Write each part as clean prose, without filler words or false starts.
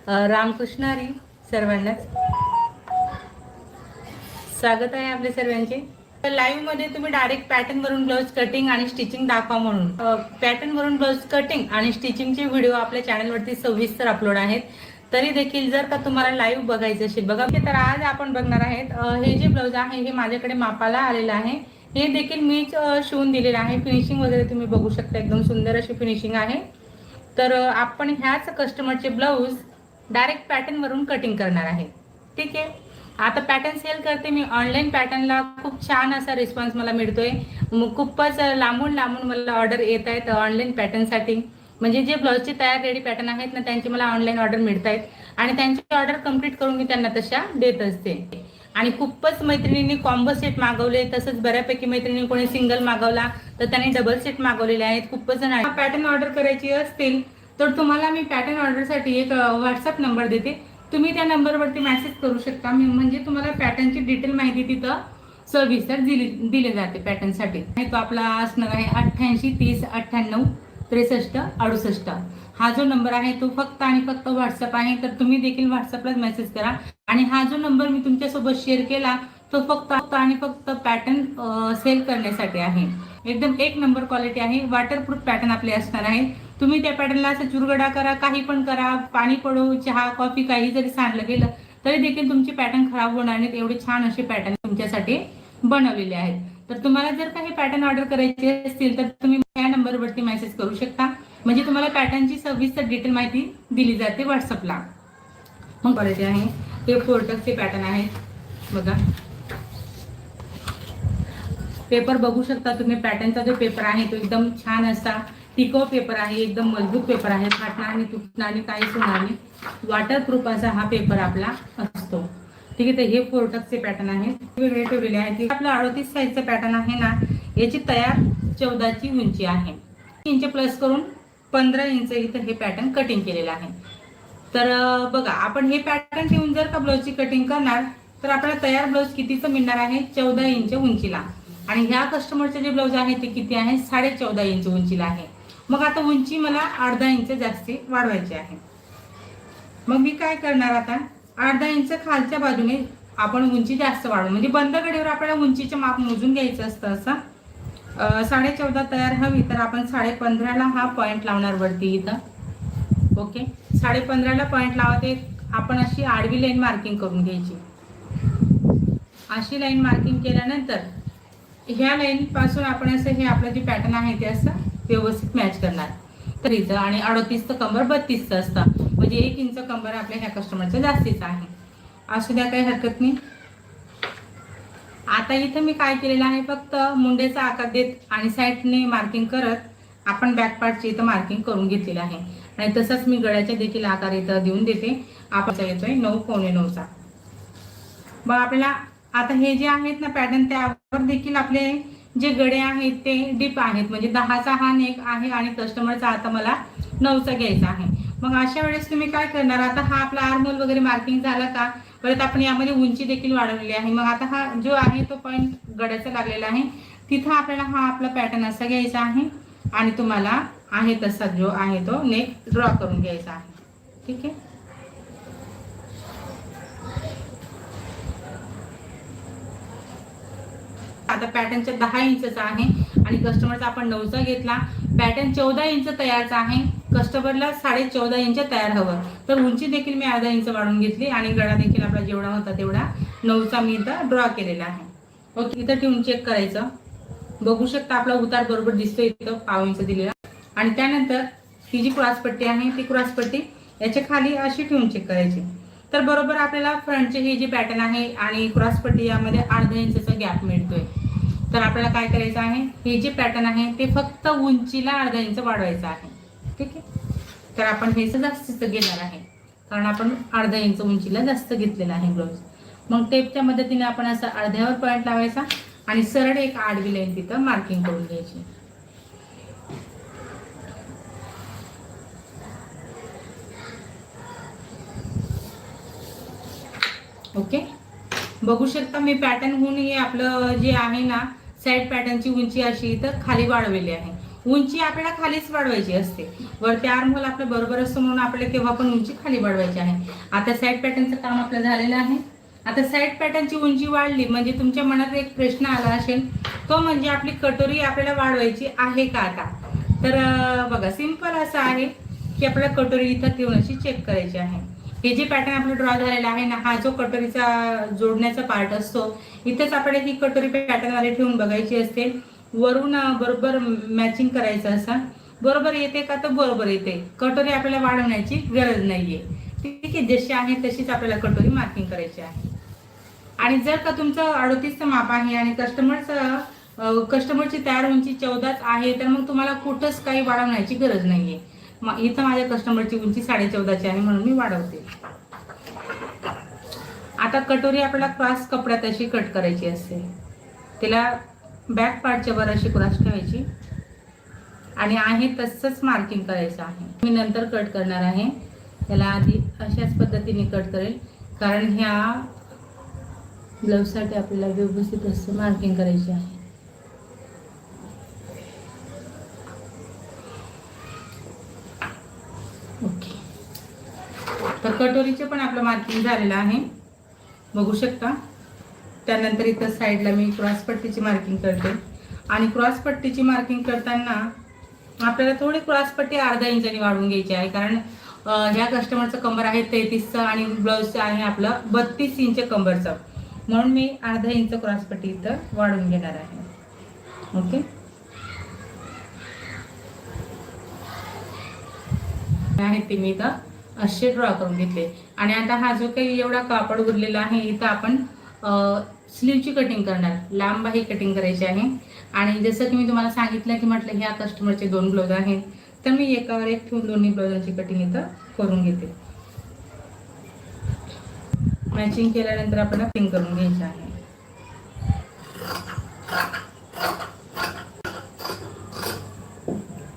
रामकृष्ण हरी सर्वांनाच स्वागत आहे आपल्या सर्वांचे। लाईव्ह मध्ये तुम्ही डायरेक्ट पॅटर्न वरून ब्लाउज कटिंग आणि स्टिचिंग दाखवा म्हणून पॅटर्न वरून ब्लाउज कटिंग आणि स्टिचिंगचे व्हिडिओ आपल्या चॅनलवरती सविस्तर अपलोड आहेत। तरी देखील जर का तुम्हाला लाईव्ह बघायचं असेल बघा, तर आज आपण बघणार आहेत हे जे ब्लाउज आहे हे माझ्याकडे मापाला आलेलं आहे। हे देखील मीच शिवून दिलेलं आहे। फिनिशिंग वगैरे तुम्ही बघू शकता, एकदम सुंदर अशी फिनिशिंग आहे। तर आपण ह्याच कस्टमरचे ब्लाउज डायरेक्ट पॅटर्न वरून कटिंग करणार आहे। ठीक आहे, आता पॅटर्न सेल करते मी ऑनलाईन। पॅटर्नला खूप छान असा रिस्पॉन्स मला मिळतोय। खूपच लांबून लांबून मला ऑर्डर येत आहेत ऑनलाईन पॅटर्नसाठी। म्हणजे जे ब्लाउजचे तयार रेडी पॅटर्न आहेत ना, त्यांची मला ऑनलाईन ऑर्डर मिळत आहेत आणि त्यांची ऑर्डर कंप्लीट करून मी त्यांना तशा देत असते। आणि खूपच मैत्रिणींनी कॉम्बो सेट मागवले, तसंच बऱ्यापैकी मैत्रिणी कोणी सिंगल मागवला तर त्यांनी डबल सेट मागवलेले आहेत। खूपच जण पॅटर्न ऑर्डर करायची असतील तर तुम्हाला मी पॅटर्न ऑर्डरसाठी एक व्हॉट्सअप नंबर देते, तुम्ही त्या नंबरवरती मेसेज करू शकता। मी म्हणजे तुम्हाला पॅटर्नची डिटेल माहिती तिथं सविस्तर दिली जाते पॅटर्नसाठी। तो आपला असणार आहे 88 30 98 63 68। हा जो नंबर आहे तो फक्त आणि फक्त व्हॉट्सअप आहे, तर तुम्ही देखील व्हॉट्सअपलाच मेसेज करा। आणि हा जो नंबर मी तुमच्यासोबत शेअर केला तो फक्त आणि फक्त पॅटर्न सेल करण्यासाठी आहे। एकदम एक नंबर क्वालिटी आहे, वॉटरप्रूफ पॅटर्न आपले असणार आहे। तुम्ही त्या पॅटर्नला असं चुरगडा करा, काही पण करा, पाणी पडो, चहा कॉफी काही जरी सांडलं गेलं तरी देखील तुमची पॅटर्न खराब होणार नाहीत। एवढे छान असे पॅटर्न तुमच्यासाठी बनवलेले आहेत। तर तुम्हाला जर काही पॅटर्न ऑर्डर करायचे असतील तर तुम्ही या नंबरवरती मेसेज करू शकता, म्हणजे तुम्हाला पॅटर्नची सविस्तर डिटेल माहिती दिली जाते व्हॉट्सअपला। मग क्वालिटी आहे, हे फोर्टक्सचे पॅटर्न आहेत बघा। पेपर बघू शकता तुम्ही, पॅटर्नचा जो पेपर आहे तो एकदम छान असा टिकाऊ पेपर आहे, एकदम मजबूत पेपर आहे, फाटणार आणि तुटणार आणि काहीच होणार नाही। वॉटरप्रूफ असा हा पेपर आपला असतो। ठीक आहे, तर हे फोर्टक्सचे पॅटर्न आहेत, वेगळे ठेवलेले आहेत। आपला 38 साईजचा पॅटर्न आहे ना, याची तयार 14 ची उंची आहे। इंच प्लस करून 15 इंच इथं हे पॅटर्न कटिंग केलेलं आहे। तर बघा, आपण हे पॅटर्न ठेवून जर का ब्लाउजची कटिंग करणार तर आपल्याला तयार ब्लाउज कितीचं मिळणार आहे, 14 इंच उंचीला। आणि ह्या कस्टमरचे जे ब्लाउज आहे ते किती आहे, 14.5 इंच उंचीला आहे। मग आता उंची मला अर्धा इंच जास्ती वाढवायची आहे। मग मी काय करणार, आता अर्धा इंच खालच्या बाजूने आपण उंची जास्त वाढवू, म्हणजे बंद गडीवर आपल्याला उंचीचे माप मोजून घ्यायचं असतं। असं 14.5 तयार हवी तर आपण 15.5ला हा पॉइंट लावणार वरती इथं। ओके, 15.5ला पॉइंट लावते आपण। अशी आडवी लाईन मार्किंग करून घ्यायची। अशी लाईन मार्किंग केल्यानंतर ह्या लाईन पासून आपण असं हे आपलं जे पॅटर्न आहे ते असं व्यवस्थित मॅच करणार। तर इथं आणि 38चं कंबर 32चं असतं, म्हणजे 1 इंच कंबर आपल्या ह्या कस्टमरचं जास्तीचं आहे। असू द्या, काही हरकत नाही। आता इथं मी काय केलेलं आहे, फक्त मुंडेचा आकार देत आणि साईडने मार्किंग करत आपण बॅक पार्टची इथं मार्किंग करून घेतलेलं आहे। आणि तसंच मी गळ्याच्या देखील आकार इथं देऊन देते। आपला येतोय 9 पावणे 9चा। मग आपल्याला आता हे जे आहेत ना पॅटर्न, त्यावर देखील आपले जे गळे आहेत ते डीप आहेत, म्हणजे 10चा हा नेक आहे आणि कस्टमरचा आता मला 9चा घ्यायचा आहे। मग अशा वेळेस तुम्ही काय करणार, आता हा आपला आर्महोल वगैरे मार्किंग झाला का, परत आपण यामध्ये उंची देखील वाढवलेली आहे। मग आता हा जो आहे तो पॉइंट गड्याचा लागलेला आहे, तिथं आपल्याला हा आपला पॅटर्न असा घ्यायचा आहे आणि तुम्हाला आहे तसा जो आहे तो नेक ड्रॉ करून घ्यायचा आहे। ठीक आहे, आता पॅटर्नच्या 10 इंचचा आहे आणि कस्टमरचा आपण 9चा घेतला। पॅटर्न 14 इंच तयारचा आहे, कस्टमरला 14.5 इंच तयार हवं, तर उंची देखील मी अर्धा इंच वाढवून घेतली आणि गळा देखील आपला जेवढा होता तेवढा 9चा मी इथं ड्रॉ केलेला आहे। ओके, इथं ठेवून चेक करायचं। बघू शकता आपला उतार बरोबर दिसतोय, इथं पाव इंच दिलेला। आणि त्यानंतर ही जी क्रॉस पट्टी आहे ती क्रॉस पट्टी याच्या खाली अशी ठेवून चेक करायची। तर बरोबर आपल्याला फ्रंटचे हे जे पॅटर्न आहे आणि क्रॉस पट्टी यामध्ये अर्धा इंचचा गॅप मिळतोय। तर आपल्याला काय करायचं आहे, हे जे पॅटर्न आहे ते फक्त उंचीला अर्धा इंच वाढवायचं आहे। ठीक आहे, तर आपण हे जास्तीच घेणार आहे, कारण आपण अर्धा इंच उंचीला जास्त घेतलेला आहे ब्लाउज। मग टेपच्या मदतीने आपण असं अर्ध्यावर पॉइंट लावायचा आणि सरळ एक आडवी लाईन तिथं मार्किंग करून घ्यायची। ओके, बघू शकता मी पॅटर्न होऊन हे आपलं जे आहे ना साइड पॅटर्नची उंची अशी इथं खाली वाढवलेली आहे। उंची आपल्याला खालीच वाढवायची असते, वरती आर्म होल आपल्या बरोबर असतो म्हणून आपल्याला केव्हा पण उंची खाली वाढवायची आहे. आता साईड पॅटर्नचं काम आपलं झालेलं आहे. आता साईड पॅटर्नची उंची वाढली म्हणजे तुमच्या मनात एक प्रश्न आला असेल, तो म्हणजे आपली कटोरी आपल्याला वाढवायची आहे का आता. तर बघा सिंपल असं आहे की आपल्याला कटोरी इथं ठेवून अशी चेक करायची आहे. हे जे पॅटर्न आपलं ड्रॉ झालेला आहे ना, हा जो कटोरीचा जोडण्याचा पार्ट असतो, इथेच आपल्याला ही कटोरी पॅटर्नमध्ये ठेवून बघायची असते. वरून बरोबर मॅचिंग करायचं असं बरोबर येते का, तर बरोबर येते. कटोरी आपल्याला वाढवण्याची गरज नाहीये. ठीक आहे, जशी आहे तशीच आपल्याला कटोरी मार्किंग करायची आहे. आणि जर का तुमचं 38चं माप आहे आणि कस्टमरची तयार उंची 14च आहे, तर मग तुम्हाला कुठंच काही वाढवण्याची गरज नाहीये. इथं माझ्या कस्टमरची उंची 14.5ची आहे म्हणून मी वाढवते. आता कटोरी आपल्याला क्रॉस कपड्यात अशी कट करायची असते. तिला बॅक पार्टच्या वर अशी क्रॉस ठेवायची आणि आहे तसंच मार्किंग करायचं आहे. मी नंतर कट करणार आहे, त्याला आधी अशाच पद्धतीने कट करेल, कारण ह्या ब्लाऊजसाठी आपल्याला व्यवस्थित असं मार्किंग करायची आहे. ओके, तर कटोरीचे पण आपलं मार्किंग झालेलं आहे, बघू शकता. त्यानंतर इथं साईडला मी क्रॉस पट्टीची मार्किंग करते. आणि क्रॉस पट्टीची मार्किंग करताना आपल्याला थोडी क्रॉस पट्टी अर्धा इंचाने वाढवून घ्यायची आहे, कारण ह्या कस्टमरचं कंबर आहे 33चं आणि ब्लाऊजचं आहे आपलं 32 इंच कंबरचं, म्हणून मी अर्धा इंच क्रॉस पट्टी इथं वाढवून घेणार आहे. ओके, आहे ते मी इथं असे ड्रॉ करून घेतले. आणि आता हा जो काही एवढा कापड उरलेला आहे, इथं आपण स्लीवची कटिंग करणार, लांब बाही कटिंग करायची आहे. आणि जसं की मी तुम्हाला सांगितलं की म्हटलं ह्या कस्टमरचे 2 ब्लाऊज आहेत, तर मी एकावर एक ठेवून दोन्ही ब्लाऊजांची कटिंग इथं करून घेते. मॅचिंग केल्यानंतर आपल्याला पिन करून घ्यायचं आहे.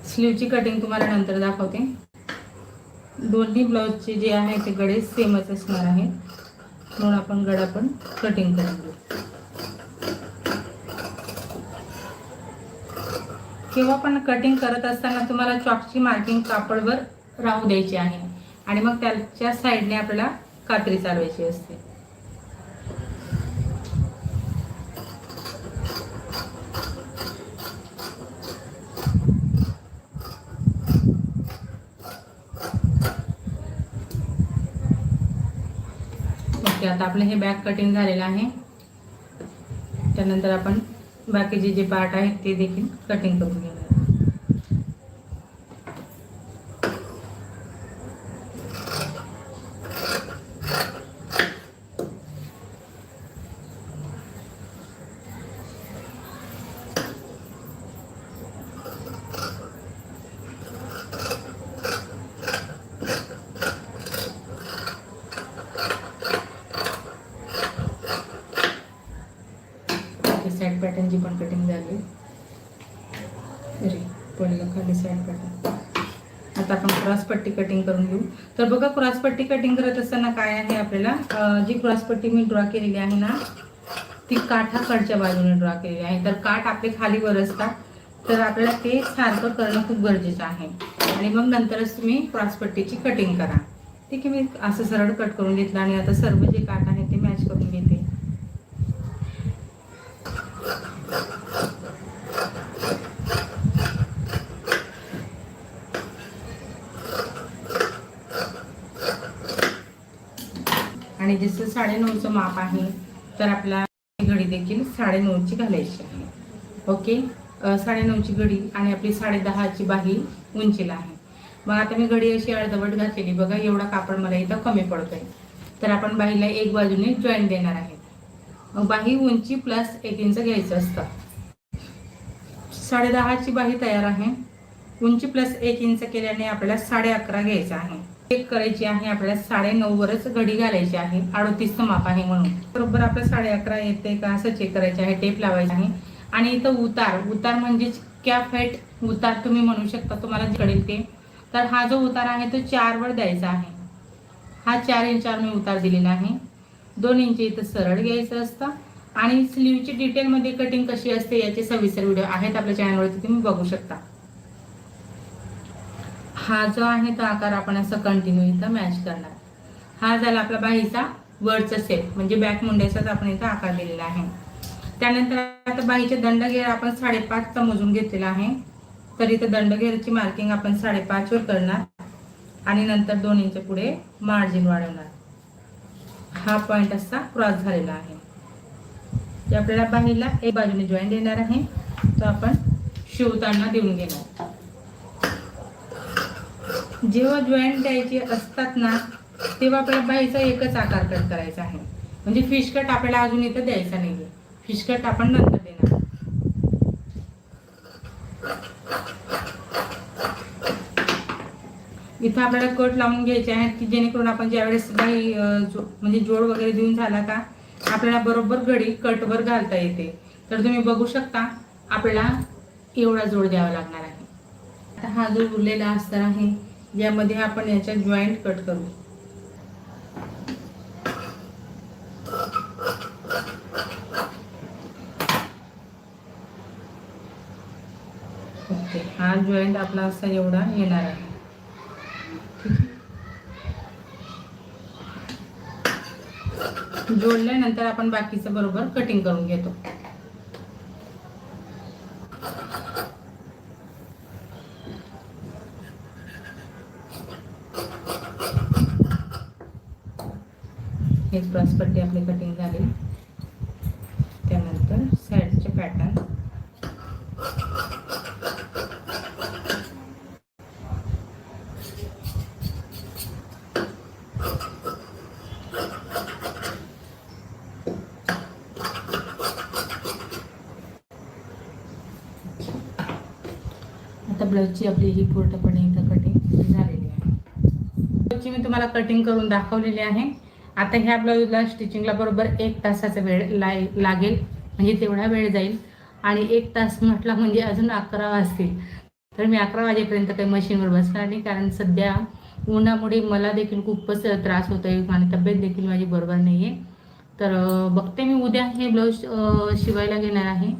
स्लीवची कटिंग तुम्हाला नंतर दाखवते. दोन्ही ब्लाऊजचे जे आहे ते गळे सेमच असणार आहेत, म्हणून आपण गळा पण कटिंग करून घेऊ. किंवा पण कटिंग करत असताना तुम्हाला चॉकची मार्किंग कापडवर राहू द्यायची आहे आणि मग त्याच्या साईडने आपल्याला कात्री चालवायची असते. ओके, आता आपलं हे बॅक कटिंग झालेलं आहे. त्यानंतर आपण बाकीचे जे पार्ट आहेत ते देखील कटिंग करून घेणार. साईड पॅटर्नची पण कटिंग झाली. पहिलं खाली साईड पॅटर्न. आता आपण क्रॉस पट्टी कटिंग करून घेऊ. तर बघा, क्रॉस पट्टी कटिंग करत असताना काय आहे, आपल्याला जी क्रॉस पट्टी मी ड्रॉ केलेली आहे ना, ती काठाकडच्या बाजूने ड्रॉ केलेली आहे. तर काठ आपले खाली वर असतात, तर आपल्याला ते सारखं करणं खूप गरजेचं आहे. आणि मग नंतरच तुम्ही क्रॉस पट्टीची कटिंग करा. ठीक आहे, मी असं सरळ कट करून घेतलं आणि आता सर्व जे काठ आहे ते मॅच करून घेते. आणि जसं 9.5चं माप आहे, तर आपला घडी देखील 9.5ची घालायची आहे. ओके, 9.5ची घडी आणि आपली 10.5ची बाही उंचीला आहे. मग आता मी घडी अशी अर्धवट घातलेली, बघा एवढा कापड मला इथं कमी पडतोय, तर आपण बाहीला एक बाजूने जॉईन देणार आहे. मग बाही उंची प्लस 1 इंच घ्यायचं असतं. 10.5ची बाही तयार आहे. उंची प्लस 1 इंच केल्याने आपल्याला 11.5 घ्यायचं आहे. चेक करायची आहे आपल्याला 9.5 वरच घडी घालायची आहे. 38चं माप आहे म्हणून बरोबर आपलं 11.5 येते का असं चेक करायचं आहे. टेप लावायचं आहे. आणि इथं उतार म्हणजेच कॅप हाईट उतार तुम्ही म्हणू शकता, तुम्हाला कळेल ते. तर हा जो उतार आहे तो 4 वर द्यायचा आहे. हा 4 इंचावर मी उतार दिलेला आहे. 2 इंच इथं सरळ घ्यायचं असतं. आणि स्लीवची डिटेलमध्ये कटिंग कशी असते याचे सविस्तर व्हिडिओ आहेत आपल्या चॅनलवरती, तुम्ही बघू शकता. हा जो आहे तो आकार आपण असं कंटिन्यू इथं मॅच करणार. हा झाला आपला बाहीचा वरचा सेट, म्हणजे बॅक मुंड्याचाच आपण इथं आकार दिलेला आहे. त्यानंतर आता बाहीचे दंडघेर आपण 5.5चा मोजून घेतलेला आहे. तर इथं दंडघेरची मार्किंग आपण 5.5 वर करणार आणि नंतर 2 इंच पुढे मार्जिन वाढवणार. हा पॉइंट असा क्रॉस झालेला आहे. जे आपल्याला बाहीला एक बाजूने जॉईंट देणार आहे तो आपण शिवताना देऊन घेणार. जेव्हा जॉईंट द्यायचे असतात ना तेव्हा आपल्याला बाहीचा एकच आकार कट करायचा आहे, म्हणजे फिश कट आपल्याला अजून इथं द्यायचा नाहीये. फिश कट आपण नंतर देणार. इथं आपल्याला कट लावून घ्यायचे आहेत की जेणेकरून आपण ज्यावेळेस बाही म्हणजे जोड वगैरे देऊन झाला का आपल्याला बरोबर घडी कटवर घालता येते. तर तुम्ही बघू शकता आपल्याला एवढा जोड द्यावा लागणार आहे. आता हा जो उरलेला अस्तर आहे यामध्ये आपण याच्या जॉईंट कट करू. ओके, हा जॉईंट आपला असा एवढा येणार आहे. जोडल्यानंतर आपण बाकीचं बरोबर कटिंग करून घेतो. हे क्रॉस पट्टी आपली कटिंग झाली. त्यानंतर साईडचे पॅटर्न आता ब्लाउजची आपली ही पूर्णपणे इथं कटिंग झालेली आहे. ब्लाउजची मी तुम्हाला कटिंग करून दाखवलेली आहे. आता ह्या ब्लाउजला स्टिचिंगला बरोबर 1 तासाचा वेळ लागेल, म्हणजे तेवढा वेळ जाईल. आणि 1 तास म्हटला म्हणजे अजून 11 वाजतील. तर मी 11 वाजेपर्यंत काही मशीनवर बसणार नाही, कारण सध्या उन्हामुळे मला देखील खूपच त्रास होतोय आणि तब्येत देखील माझी बरोबर नाही आहे. तर बघते मी उद्या हे ब्लाऊज शिवायला घेणार आहे.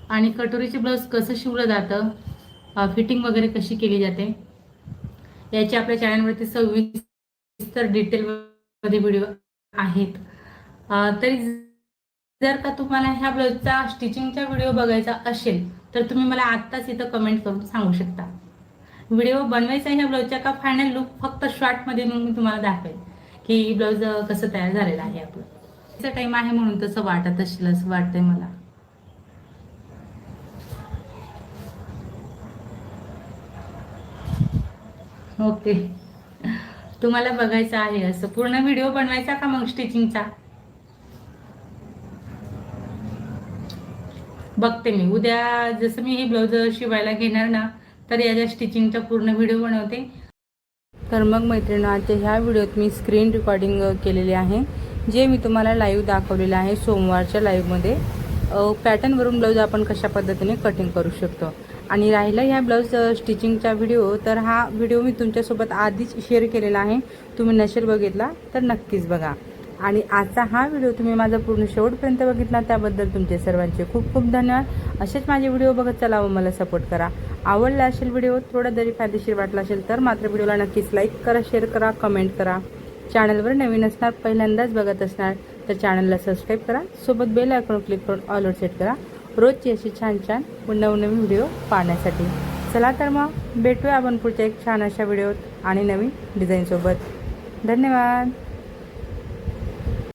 आणि कटोरीचे ब्लाऊज कसं शिवलं जातं, फिटिंग वगैरे कशी केली जाते याची आपल्या चॅनलवरती सविस्तर डिटेलमध्ये व्हिडिओ आहेत. तरी जर का तुम्हाला ह्या ब्लाऊजचा स्टिचिंगचा व्हिडिओ बघायचा असेल तर तुम्ही मला आत्ताच इथं कमेंट करून सांगू शकता. व्हिडिओ बनवायचा ह्या ब्लाऊजचा का फायनल लुक फक्त शॉर्टमध्ये मी तुम्हाला दाखवेल की ब्लाऊज कसं तयार झालेलं आहे. आपलं त्याचा टाइम आहे म्हणून तसं वाटत असेल असं वाटतंय मला. ओके, तुम्हाला बघायचं आहे असं पूर्ण व्हिडिओ बनवायचा का मग स्टिचिंगचा बघते मी उद्या. जसं मी हे ब्लाऊज शिवायला घेणार ना तर याच्या स्टिचिंगचा पूर्ण व्हिडिओ बनवते. तर मग मैत्रिणी आजच्या ह्या व्हिडिओत मी स्क्रीन रेकॉर्डिंग केलेली आहे, जे मी तुम्हाला लाईव्ह दाखवलेलं आहे. सोमवारच्या लाईव्हमध्ये पॅटर्नवरून ब्लाऊज आपण कशा पद्धतीने कटिंग करू शकतो. आणि राहिला ह्या ब्लाऊज स्टिचिंगचा व्हिडिओ, तर हा व्हिडिओ मी तुमच्यासोबत आधीच शेअर केलेला आहे. तुम्ही नसेल बघितला तर नक्कीच बघा. आणि आजचा हा व्हिडिओ तुम्ही माझा पूर्ण शेवटपर्यंत बघितला त्याबद्दल तुमचे सर्वांचे खूप खूप धन्यवाद. असेच माझे व्हिडिओ बघत चला व मला सपोर्ट करा. आवडला असेल व्हिडिओ, थोडा जरी फायदेशीर वाटला असेल तर मात्र व्हिडिओला नक्कीच लाईक करा, शेअर करा, कमेंट करा. चॅनलवर नवीन असणार, पहिल्यांदाच बघत असणार तर चॅनलला सबस्क्राईब करा. सोबत बेल आयकॉन क्लिक करून ऑलवर सेट करा रोजची अशी छान छान व नवनवीन व्हिडिओ पाहण्यासाठी. चला तर मग भेटूया आपण पुढच्या एक छान अशा व्हिडिओत आणि नवीन डिझाईनसोबत. धन्यवाद.